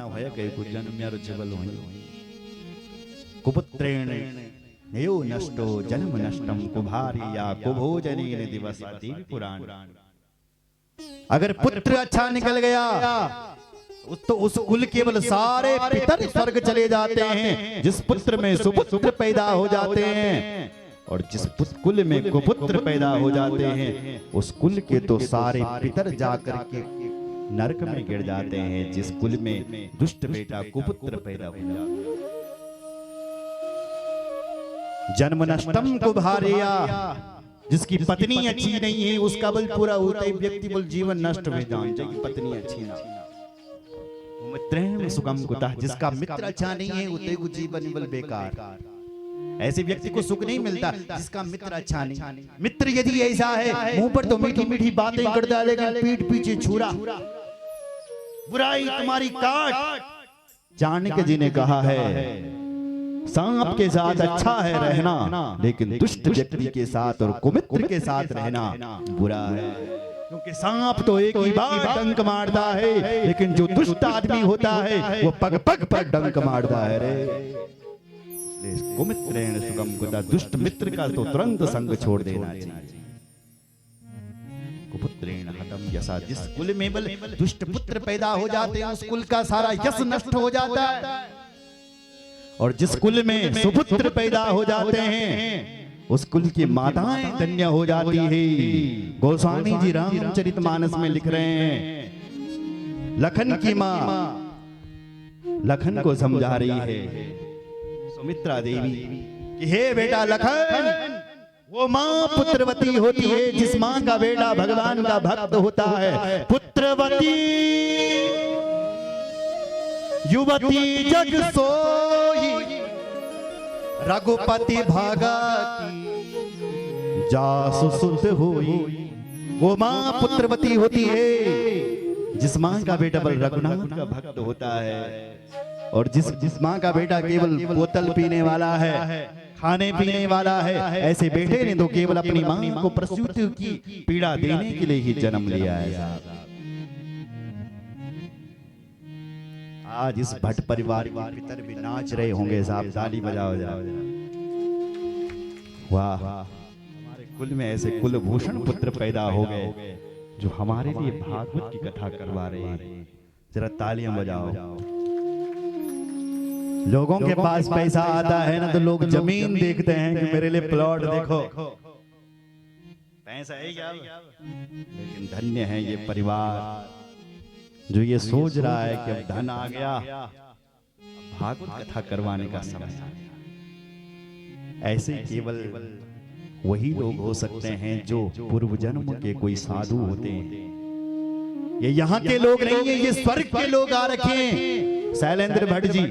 होया कई को जन्म्यारो जीवल होई कुपुत्रेण नयो नष्टो जन्म नष्टम कुभार्या कुभोजनेन दिवसा देवी पुराण। अगर पुत्र अच्छा निकल गया तो उस कुल केवल सारे पितर स्वर्ग चले जाते हैं। जिस पुत्र में सुपुत्र पैदा हो जाते हैं और जिस कुल में कुपुत्र पैदा हो जाते हैं उस कुल के तो सारे पितर जाकर के नरक में गिर जाते हैं। जिस कुल में दुष्ट बेटा कुपुत्र पैदा हो जाता है जन्म नष्टम कुभार्या, जिसकी पत्नी अच्छी नहीं है उसका बल पूरा होता है व्यक्ति बल जीवन नष्ट हो जाए की पत्नी अच्छी ना मित्रेण सुखम कुतः, जिसका मित्र अच्छा नहीं है उते को जीवन बल बेकार। ऐसे व्यक्ति को सुख नहीं मिलता जिसका मित्र अच्छा नहीं। मित्र यदि ऐसा है मुंह पर तो मीठी मीठी बातें कर डालेगा पीठ पीछे छुरा बुराई तुम्हारी काट। चाणक्य जी ने कहा है सांप के साथ अच्छा है रहना लेकिन दुष्ट व्यक्ति के साथ और कुमित्र के साथ रहना बुरा है। क्योंकि सांप तो एक ही बार डंक मारता है लेकिन जो दुष्ट आदमी होता है वो पग पग पर डंक मारता है रे। कुमित्रेण सुखम कुतः, दुष्ट मित्र का तो तुरंत संग छोड़ देना चाहिए। कुपुत्रेण हतम यशा, जिस कुल में बल दुष्ट पुत्र पैदा हो जाते हैं उस कुल का सारा यश नष्ट हो जाता है और जिस कुल में सुपुत्र पैदा हो जाते हैं उस कुल की माताएं धन्य हो जाती है। गोस्वामी जी रामचरितमानस में लिख रहे हैं लखन की मां लखन को समझा रही है सुमित्रा देवी कि हे बेटा लखन, वो मां पुत्रवती होती है जिस मां का बेटा भगवान का भक्त होता है। पुत्रवती युवती जग सोई रघुपति भागा जासु सुत होई। वो मां पुत्रवती होती है जिस मां का बेटा बल रघुनाथ का भक्त होता है और जिस मां का बेटा केवल बोतल पीने वाला है खाने पीने वाला है। ऐसे बेटे ने तो केवल अपनी मां को प्रसूति की पीड़ा देने के लिए ही जन्म लिया है। आज इस भट्ट परिवार के पितर भी नाच रहे होंगे साहब, ताली बजाओ जाओ। वाह, हमारे कुल में ऐसे कुलभूषण पुत्र पैदा हो गए जो हमारे लिए भागवत की कथा करवा रहे हैं। जरा तालियां बजाओ। लोगों के पास पैसा आता है ना तो लोग जमीन देखते हैं कि मेरे लिए प्लॉट देखो। पैसा है क्या? लेकिन धन्य है ये परिवार जो ये सोच रहा है कि अब धन आ गया, भागवत कथा करवाने का समय आ गया। ऐसे केवल वही लोग हो सकते हैं जो पूर्व जन्म के कोई साधु होते हैं। ये यहाँ के लोग नहीं है, ये स्वर्ग के लोग आ रखे हैं। शैलेंद्र भट्ट जी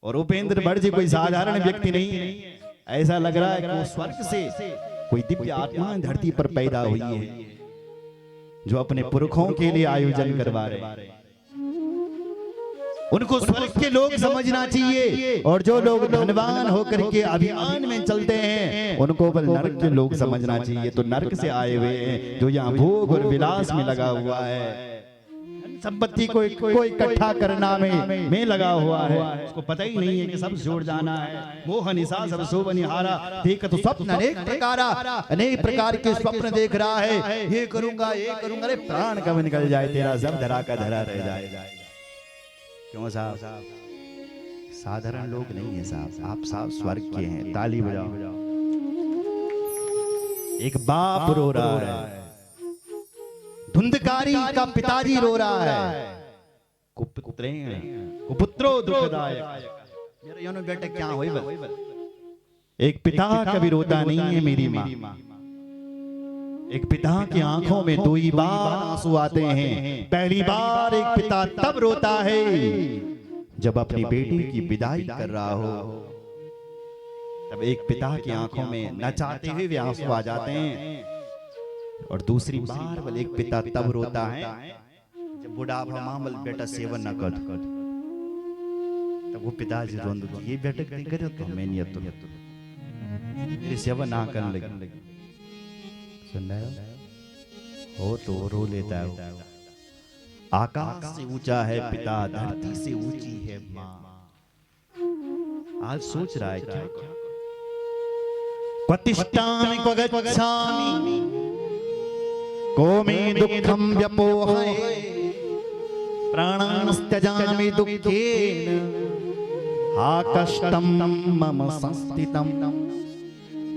और उपेंद्र भट्ट जी कोई साधारण व्यक्ति नहीं है। ऐसा लग रहा है कि वो स्वर्ग से कोई दिव्य आत्मा धरती पर पैदा हुई है जो अपने पुरखों के लिए आयोजन करवा रहे। उनको स्वर्ग के लोग समझना चाहिए और जो लोग धनवान होकर के अभिमान में चलते हैं उनको बल नरक के लोग समझना चाहिए। तो नरक से आए हुए हैं जो यहाँ भोग और विलास में लगा हुआ है, संपत्ति को इकट्ठा करना में लगा हुआ है। उसको पता ही नहीं है कि सब जोड़ जाना है। मोह निशा सब सो बनिहारा देख तो स्वप्न अनेक प्रकार के स्वप्न देख रहा है। ये करूंगा ये करूंगा, अरे प्राण कब निकल जाए तेरा, सब धरा का धरा रह जाए। क्यों साहब? साधारण लोग नहीं है साहब, आप साहब स्वर्ग के हैं। ताली बजाओ। एक बाप रो रहा है, धुंधकारी का पिताजी रो रहा है। कुपुत्रो दुखदायक, मेरे योनो बेटे क्या होई बल। एक पिता कभी रोता नहीं है मेरी माँ। एक पिता की आंखों में दो ही बार आंसू आते हैं। पहली बार एक पिता तब रोता है जब अपनी बेटी की विदाई कर रहा हो। तब एक पिता की आंखों में न चाहते हुए भी आंसू आ जाते हैं। और दूसरी बार बल एक पिता तब रोता है जब बुढ़ापा मामल बेटा सेवन न कर। तब वो पिताजी रोंद ये बेटा करे तो मैं नहीं तो मेरी सेवा ना करने लगी। सुन रहे हो तो रो लेता है। आकाश से ऊंचा है पिता, धरती से ऊंची है माँ। आज सोच रहा है क्या? क्वतिष्ठामि क्व गच्छामि को मे दुःखं व्यपोहये प्राणांस्त्यजामि दुःखेन हा कष्टं मम संस्थितम्।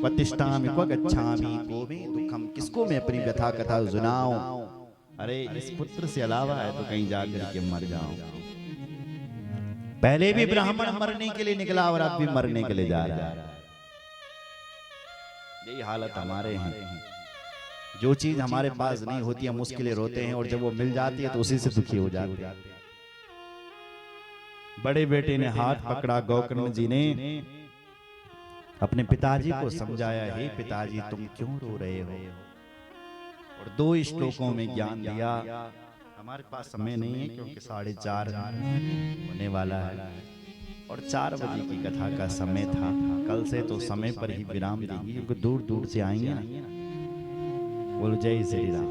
क्वतिष्ठामि क्व गच्छामि को मे दुःखं, किसको मैं अपनी व्यथा कथा सुनाऊं? अरे इस पुत्र से अलावा है तो कहीं जाकर के मर जाऊं। पहले भी ब्राह्मण मरने के लिए निकला और अब भी मरने के लिए जा रहा है। यही हालत हमारे हैं। जो चीज हमारे पास नहीं होती हम उसके लिए रोते हैं, और जब वो मिल जाती है तो उसी से दुखी हो जाते हैं। बड़े बेटे ने हाथ पकड़ा, गोकर्ण जी ने अपने पिताजी को समझाया, हे पिताजी तुम क्यों रो रहे हो? और 2 श्लोकों में ज्ञान दिया। हमारे पास समय नहीं है क्योंकि 4:30 होने वाला है और 4 बजे की कथा का समय था। कल से तो समय पर ही विराम देंगे क्योंकि दूर दूर से आएंगे ना। बोलो जय श्री राम।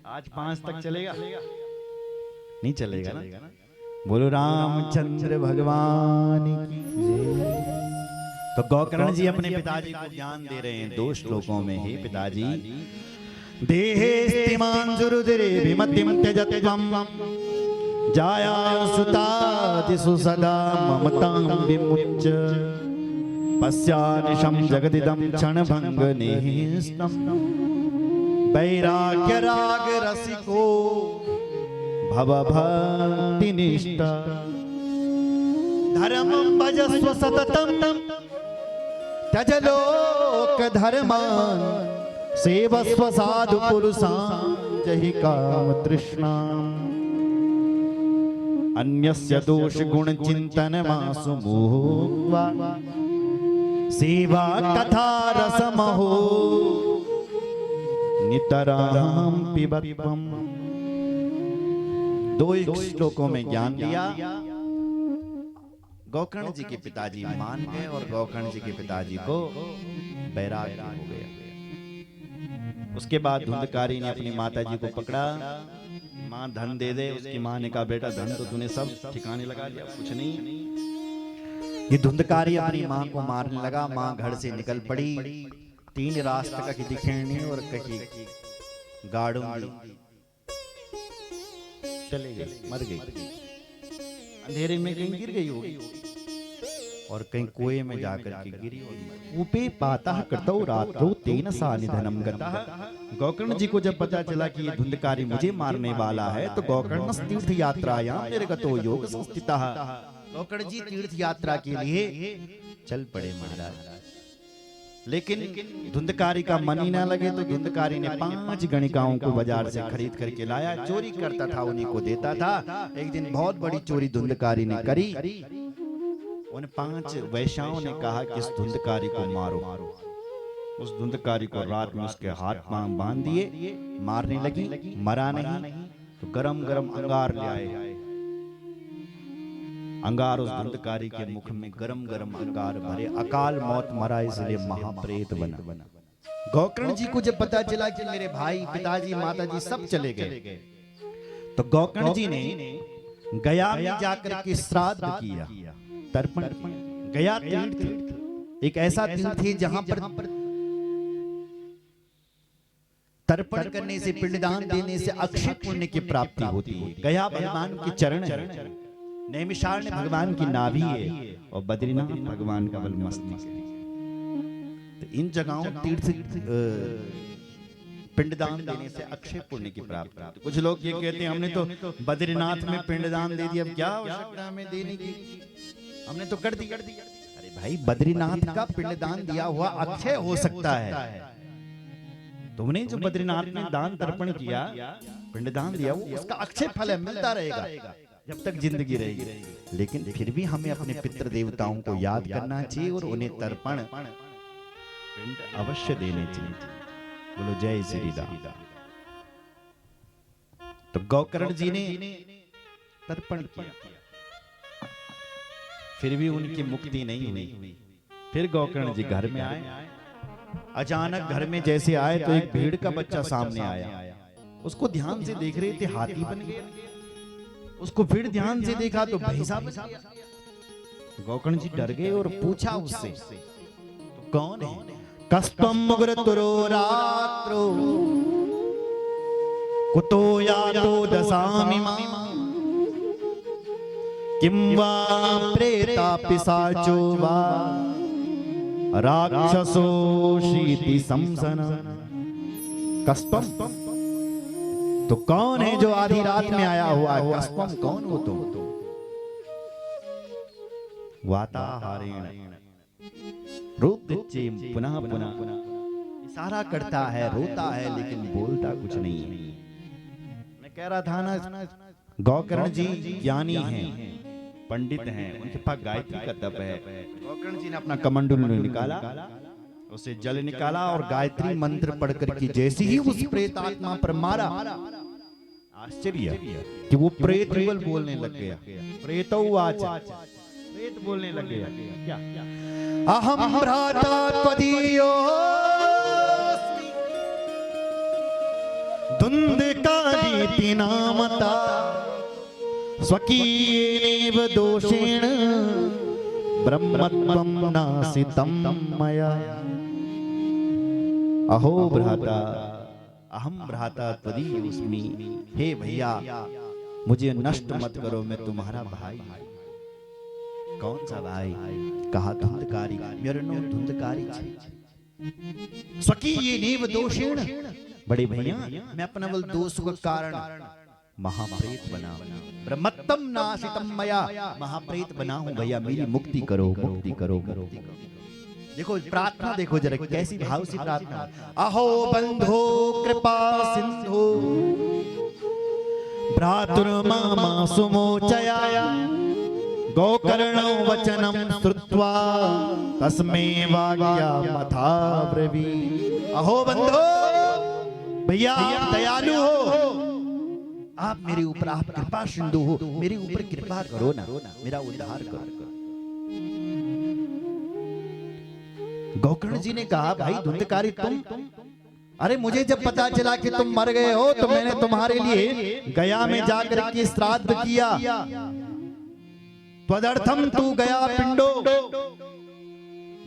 आज 5 तक चलेगा? नहीं चलेगा ना? बोलो रामचंद्र भगवान की जय। तो गोकर्ण जी अपने पिताजी को ज्ञान दे रहे हैं 2 श्लोकों में। हे पिताजी, देहेस्तिमान् सुरुधिरे विमतिं त्यजत्वं जाया सुतादिषु सदा ममतां विमुच्य पश्यानिशं जगदिदं क्षणभङ्गनिस्तं वैराग्यराग रसिको भवभक्तिनिष्ठा धर्मं भजस्व सततं त्यज लोकधर्मान् सेवस्व साधु पुरुषान् जहि काम तृष्णाम् अन्यस्य दोष गुण चिंतन मासु मुक्त्वा सेवा कथा रसमहो नितरां पिबत्वम्। 2 श्लोकों में ज्ञान दिया। गोकर्ण जी के पिताजी मान गए और गोकर्ण जी के पिताजी को वैराग्य हो गया। उसके बाद धुंधकारी ने अपनी माता जी को पकड़ा, माँ धन दे दे। उसकी माँ ने कहा बेटा धन तो तूने सब ठिकाने लगा दिया, कुछ नहीं। ये धुंधकारी अपनी माँ को मारने लगा। माँ घर से निकल पड़ी। 3 रास्ते का कहीं खेड़नी और कहीं गाड़ूंगी। चले गए, मर गई। अंधेरे में कहीं गिर गई होगी और कहीं कुएं में जाकर के गिरी होगी। ऊपे पाता कृतौ रात्रो तेन सा निधनम गतः। गोकर्ण जी को जब पता चला कि ये धुंधकारी मुझे मारने वाला है तो गोकर्ण तीर्थ यात्रायां निर्गतो योग संस्थितः। गोकर्ण जी तीर्थ यात्रा के लिए चल पड़े महाराज। लेकिन धुंधकारी का मन ही ना लगे तो धुंधकारी ने 5 गणिकाओं को बाजार से खरीद करके लाया। चोरी करता था, उन्हीं को देता था। एक दिन बहुत बड़ी चोरी धुंधकारी ने करी। उन 5 वैश्याओं ने कहा कि इस धुंधकारी को मारो। उस धुंधकारी को रात में उसके हाथ पांव बांध दिए। मारने लगी, मरा नहीं तो गरम गरम अंगार ले आए। अंगार उस धुंधकारी के मुख में गरम गरम अंगार भरे। अकाल मौत मरा, इसलिए महाप्रेत बना। गोकर्ण जी को जब पता चला कि मेरे भाई, पिताजी, माताजी सब चले गए तो गोकर्ण जी ने गया में जाकर के श्राद्ध किया, तर्पण किया। गया तीर्थ एक ऐसा तीर्थ है जहां पर तर्पण करने से, पिंडदान देने से अक्षय पुण्य की प्राप्ति होती है। गया भगवान के चरण है, नैमिषारण्य भगवान की नाभि है और बद्रीनाथ भगवान का बल मस्तक है। तो इन जगहों तीर्थ पिंडदान देने से अक्षय पुण्य की प्राप्ति होती है। कुछ लोग ये कहते हैं हमने तो बद्रीनाथ में पिंडदान दे दिया, अब क्या आवश्यकता हमें देने की, हमने तो कर दिया। अरे भाई, बद्रीनाथ का पिंडदान दिया हुआ अक्षय हो सकता है। तुमने जो बद्रीनाथ में दान तर्पण किया, पिंडदान दिया, वो उसका अक्षय फल है, मिलता रहेगा जब तक जिंदगी रहेगी। लेकिन फिर भी हमें अपने पितृ देवताओं को याद करना चाहिए और उन्हें तर्पण पिंड अवश्य देने चाहिए। बोलो जय श्री राम। तो गोकर्ण जी ने तर्पण किया, फिर भी उनकी मुक्ति नहीं हुई। फिर गोकर्ण जी घर में आए। अचानक घर में जैसे आए तो एक भेड़ का बच्चा सामने आया। उसको ध्यान से देख रहे थे, हाथी बन गया। उसको फिर ध्यान से देखा तो भैंसा बन गया। गोकर्ण जी डर गए और पूछा उससे, तो कौन है? कस्त्वं मुगुरतुरो रात्रो कुतो यातो दशामि मां किं वा प्रेता पिशाचो वा राक्षसो शीति संसन। कस्त्वं, तो कौन है जो आधी रात में आया हुआ है? कस्त्वं, कौन हो तुम? वाताहारेण रुद्रचेम पुनः पुनः, इशारा करता है, रोता है, लेकिन बोलता कुछ नहीं है। मैं कह रहा था ना, गोकर्ण जी ज्ञानी हैं, पंडित हैं, उनके पास गायत्री का तप है। गोकर्ण जी ने अपना कमंडल निकाला, उसे जल निकाला और गायत्री मंत्र पढ़कर के जैसे ही उस प्रेत आत्मा पर मारा, आश्चर्य कि वो प्रेत केवल बोलने लग गया। प्रेतोवाच, प्रेत बोलने लग गया। क्या? अहम भ्राता त्वदीयोऽस्मि धुंधकारीति नामता स्वकीयेनैव दोषेण ब्रह्मत्वं नासितं मया। अहो भ्राता, अहम भ्राता त्वदीयोऽस्मि, हे भैया मुझे नष्ट मत करो, मैं तुम्हारा भाई। कौन सा भाई? कहा धुंधकारी। मेरा नाम धुंधकारी है। स्वकीयेनैव दोषेण, बड़े भैया मैं अपना बल दोष के कारण महाप्रेत बना। ब्रह्मत्वं नासितं मया, महाप्रेत बना हूं भैया, मेरी मुक्ति करो, मुक्ति करो, मुक्ति करो। देखो प्रार्थना, देखो जरा कैसी भाव से प्रार्थना। अहो बंधो कृपा सिंधु भ्रातुर्मामा सुमोचया गोकर्णो वचनं श्रुत्वा तस्मै वाक्यमथा ब्रवीत्। अहो बंधो, भैया आप दयालु हो, आप मेरे ऊपर, आप कृपा सिंधु हो, मेरे ऊपर कृपा करो ना, मेरा उद्धार करो। गोकर्ण जी ने कहा, भाई धुंधकारी तुम, अरे मुझे जब पता चला कि तुम मर गए हो तो मैंने तुम्हारे लिए गया में जाकर के श्राद्ध किया। त्वदर्थम तू गया पिंडो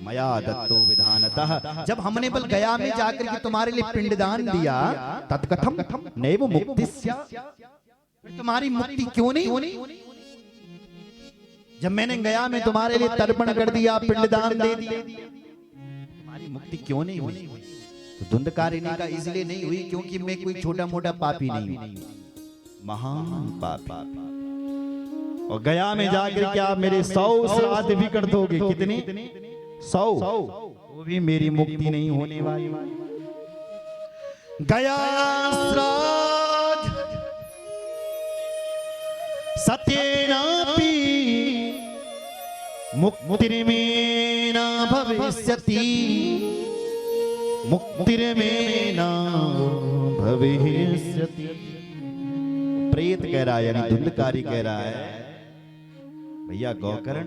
मया दत्तो विधानतः, जब हमने बल गया में जाकर के तुम्हारे लिए पिंडदान दिया, तत्कथम नैव मुक्तिस्या, तुम्हारी मुक्ति क्यों नहीं होनी? जब मैंने गया में तुम्हारे लिए तर्पण कर दिया, पिंडदान दे दिया, तुम्हारी मुक्ति क्यों नहीं हुई? तो धुंधकारी ने कहा, इसलिए नहीं हुई क्योंकि मैं कोई छोटा मोटा पापी नहीं हूं, महान पापी। और गया में जाकर क्या मेरे 100 श्राद्ध भी कर दोगे? कितने? 100, वो भी मेरी मुक्ति नहीं होने वाली। गया श्राद्ध सत्येनापि मुक्तिर्मे न भविष्यति, मुक्तिर्मे न भविष्यति। प्रेत कह रहा है, यानी धुंधकारी कह रहा है, भैया गोकर्ण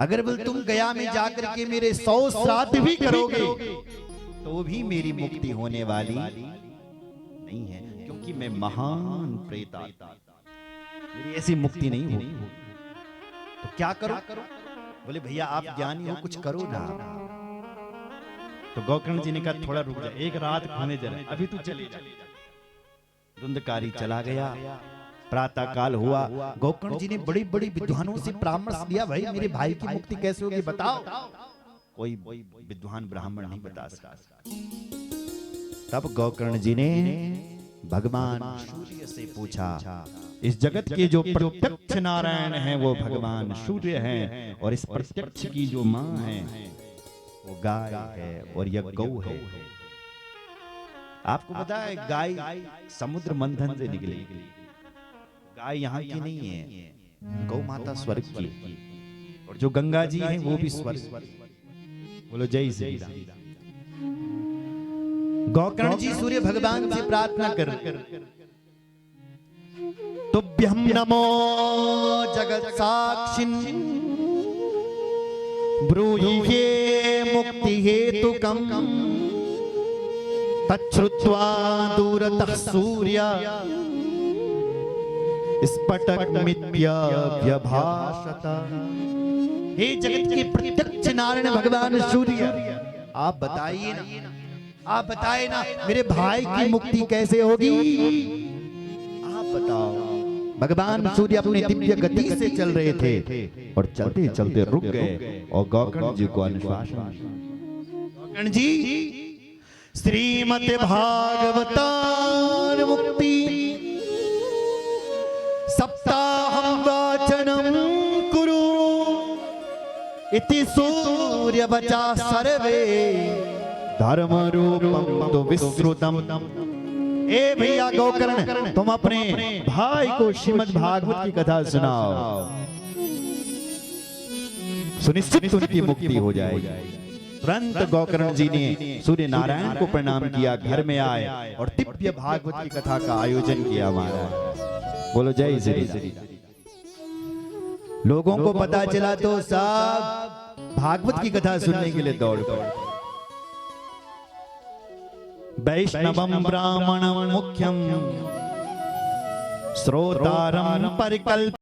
अगर बोल तुम गया में जाकर के मेरे 100 श्राद्ध भी करोगे तो भी मेरी मुक्ति होने वाली नहीं है, क्योंकि मैं महान प्रेत आत्मा, मेरी ऐसी मुक्ति नहीं होगी। तो क्या करो? बोले भैया आप ज्ञानी हो, कुछ करो ना। तो गोकर्ण जी ने कहा थोड़ा रुक जा, एक रात खाने जरा, अभी तू चले जा। धुंधकारी चला गया। प्रातः काल हुआ, गोकर्ण जी ने बड़ी बड़ी विद्वानों से परामर्श लिया, भाई मेरे भाई की मुक्ति कैसे होगी बताओ। कोई विद्वान ब्राह्मण नहीं बता सका। तब गोकर्ण जी ने भगवान सूर्य से पूछा, इस जगत के जो प्रत्यक्ष नारायण हैं वो भगवान सूर्य हैं, और इस प्रत्यक्ष की जो माँ है वो गाय है और यह गौ है। आपको पता है गाय समुद्र मंथन से निकली, गाय यहाँ की नहीं है, गौ माता स्वर्ग की, और जो गंगा जी हैं वो भी स्वर्ग। बोलो जय श्री राम। गोकर्ण जी सूर्य भगवान से प्रार्थना कर, तुभ्यं नमो जगत साक्षिन् ब्रूहि हे मुक्ति हेतुकम् तच्छ्रुत्वा दूरतः सूर्य स्फटिकमित्यभ्यभाषत। हे जगत के प्रत्यक्ष नारायण भगवान सूर्य, आप बताइए ना, आप बताइए ना, मेरे भाई की मुक्ति कैसे होगी? आप बताओ। भगवान सूर्य अपने दिव्य गति से चल रहे थे और चलते चलते रुक गए और गौकर्ण जी को अनुशासन। गौकर्ण जी, श्रीमद् भागवतान मुक्ति सप्ताहं वाचनं कुरु इति सूर्य वचा सर्वे धर्म रूपम तो विश्रुतम। ए भैया गौकर्ण, तुम अपने भाई को श्रीमद् भागवत की कथा सुनाओ, सुनिश्चित उनकी मुक्ति हो जाएगी। तुरंत गौकर्ण जी ने सूर्य नारायण को प्रणाम किया, घर में आए और दिव्य भागवत की कथा का आयोजन किया। महाराज बोलो जय श्री राम। लोगों को पता चला तो सब भागवत की कथा सुनने के लिए दौड़ पड़े। वैष्णवं ब्राह्मणं मुख्यं श्रोतारं परिकल्प्य